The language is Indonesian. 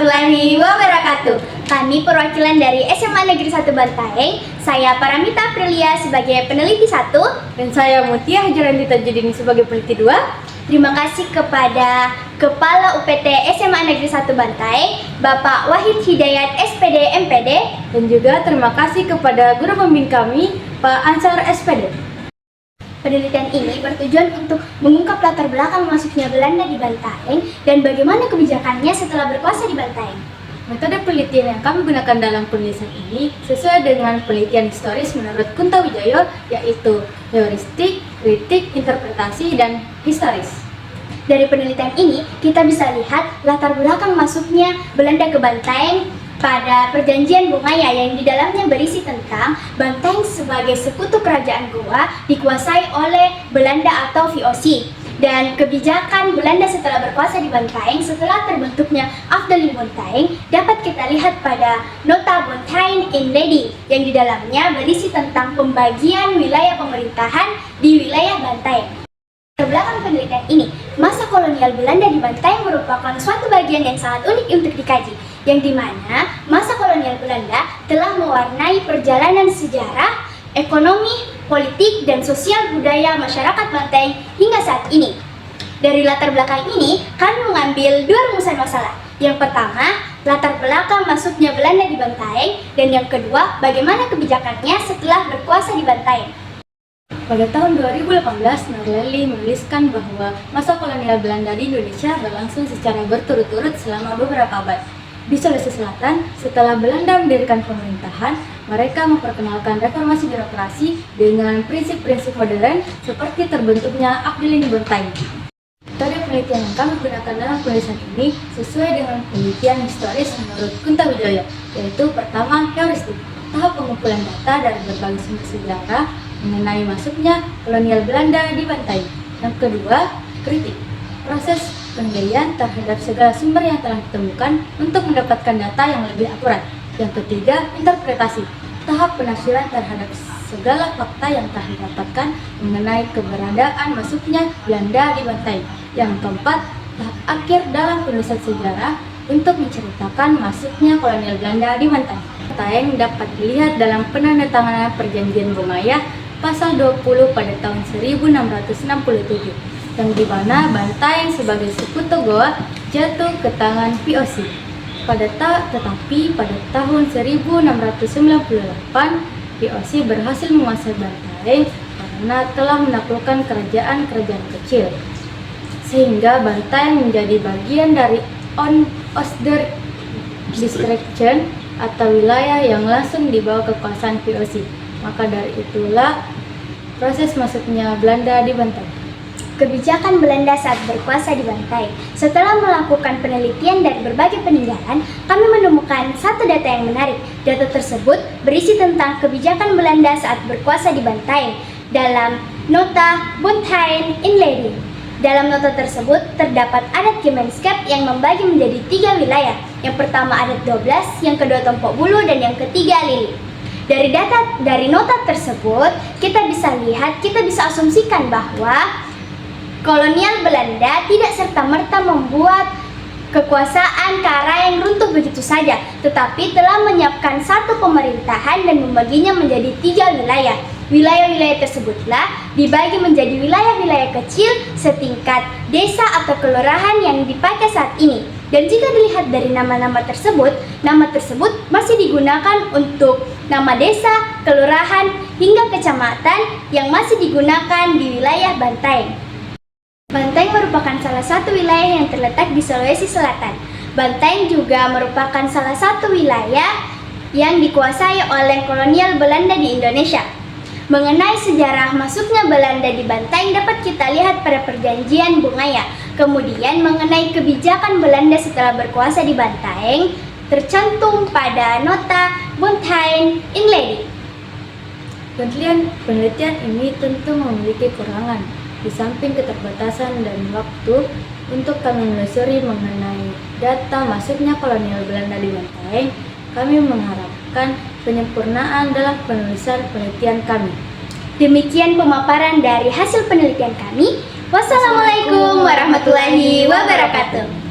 warahmatullahi wabarakatuh. Kami perwakilan dari SMA Negeri 1 Bantaeng. Saya Paramita Aprilia sebagai peneliti 1 dan saya Mutia Hajarandi Tajudin sebagai peneliti 2. Terima kasih kepada Kepala UPT SMA Negeri 1 Bantaeng, Bapak Wahid Hidayat SPD MPD, Dan juga terima kasih kepada guru pembimbing kami, Pak Ansar SPD. Penelitian ini bertujuan untuk mengungkap latar belakang masuknya Belanda di Bantaeng dan bagaimana kebijakannya setelah berkuasa di Bantaeng. Metode penelitian yang kami gunakan dalam penulisan ini sesuai dengan penelitian historis menurut Kunto Wijoyo, yaitu heuristik, kritik, interpretasi, dan historis. Dari penelitian ini, kita bisa lihat latar belakang masuknya Belanda ke Bantaeng pada perjanjian Bungaya yang di dalamnya berisi tentang Bantaeng sebagai sekutu kerajaan Goa dikuasai oleh Belanda atau VOC, dan kebijakan Belanda setelah berkuasa di Bantaeng setelah terbentuknya Afdeling Bantaeng dapat kita lihat pada Nota Bantaeng Inledi yang di dalamnya berisi tentang pembagian wilayah pemerintahan di wilayah Bantaeng. Terbelakang penelitian ini, masa kolonial Belanda di Bantaeng merupakan suatu bagian yang sangat unik untuk dikaji, yang dimana masa kolonial Belanda telah mewarnai perjalanan sejarah, ekonomi, politik, dan sosial budaya masyarakat Bantaeng hingga saat ini. Dari latar belakang ini, kami mengambil dua rumusan masalah. Yang pertama, latar belakang masuknya Belanda di Bantaeng, dan yang kedua, bagaimana kebijakannya setelah berkuasa di Bantaeng. Pada tahun 2018, Norlelli menuliskan bahwa masa kolonial Belanda di Indonesia berlangsung secara berturut-turut selama beberapa abad. Di Sulawesi Selatan, setelah Belanda mendirikan pemerintahan, mereka memperkenalkan reformasi birokrasi dengan prinsip-prinsip modern seperti terbentuknya Afdeling Bantaeng. Metode penelitian yang kami gunakan dalam penulisan ini sesuai dengan penelitian historis menurut Kunto Wijoyo, yaitu pertama, heuristik, tahap pengumpulan data dari berbagai sumber sejarah mengenai masuknya kolonial Belanda di Bantaeng. Yang kedua, kritik, proses penilaian terhadap segala sumber yang telah ditemukan untuk mendapatkan data yang lebih akurat. Yang ketiga, interpretasi, tahap penafsiran terhadap segala fakta yang telah didapatkan mengenai keberadaan masuknya Belanda di Bantaeng. Yang keempat, tahap akhir dalam penulisan sejarah untuk menceritakan masuknya kolonial Belanda di Bantaeng. Bantaeng dapat dilihat dalam penandatanganan perjanjian Bungaya pasal 20 pada tahun 1667, yang di mana Bantaeng sebagai sekutu Goa jatuh ke tangan VOC. Tetapi pada tahun 1698, VOC berhasil menguasai Bantaeng karena telah menaklukkan kerajaan-kerajaan kecil, sehingga Bantaeng menjadi bagian dari Oost-Duur-Distriction atau wilayah yang langsung di bawah kekuasaan VOC. Maka dari itulah proses masuknya Belanda di Bantaeng. Kebijakan Belanda saat berkuasa di Bantaeng. Setelah melakukan penelitian dari berbagai peninggalan, kami menemukan satu data yang menarik. Data tersebut berisi tentang kebijakan Belanda saat berkuasa di Bantaeng dalam Nota Bantaeng Inledi. Dalam nota tersebut terdapat adat Kemenskap yang membagi menjadi 3 wilayah. Yang pertama adat 12, yang kedua Tompok Bulu, dan yang ketiga Lili. Dari nota tersebut, kita bisa asumsikan bahwa kolonial Belanda tidak serta-merta membuat kekuasaan ke arah yang runtuh begitu saja, tetapi telah menyiapkan satu pemerintahan dan membaginya menjadi 3 wilayah. Wilayah-wilayah tersebutlah dibagi menjadi wilayah-wilayah kecil setingkat desa atau kelurahan yang dipakai saat ini. Dan jika dilihat dari nama tersebut masih digunakan untuk nama desa, kelurahan, hingga kecamatan yang masih digunakan di wilayah Bantaeng. Bantaeng merupakan salah satu wilayah yang terletak di Sulawesi Selatan. Bantaeng juga merupakan salah satu wilayah yang dikuasai oleh kolonial Belanda di Indonesia. Mengenai sejarah masuknya Belanda di Bantaeng dapat kita lihat pada perjanjian Bungaya. Kemudian mengenai kebijakan Belanda setelah berkuasa di Bantaeng tercantum pada Nota Bantaeng Inledi. Penelitian ini tentu memiliki kekurangan. Di samping keterbatasan dan waktu untuk kami menelusuri mengenai data masuknya kolonial Belanda di Bantaeng, kami mengharapkan penyempurnaan dalam penulisan penelitian kami. Demikian pemaparan dari hasil penelitian kami. Wassalamualaikum warahmatullahi wabarakatuh.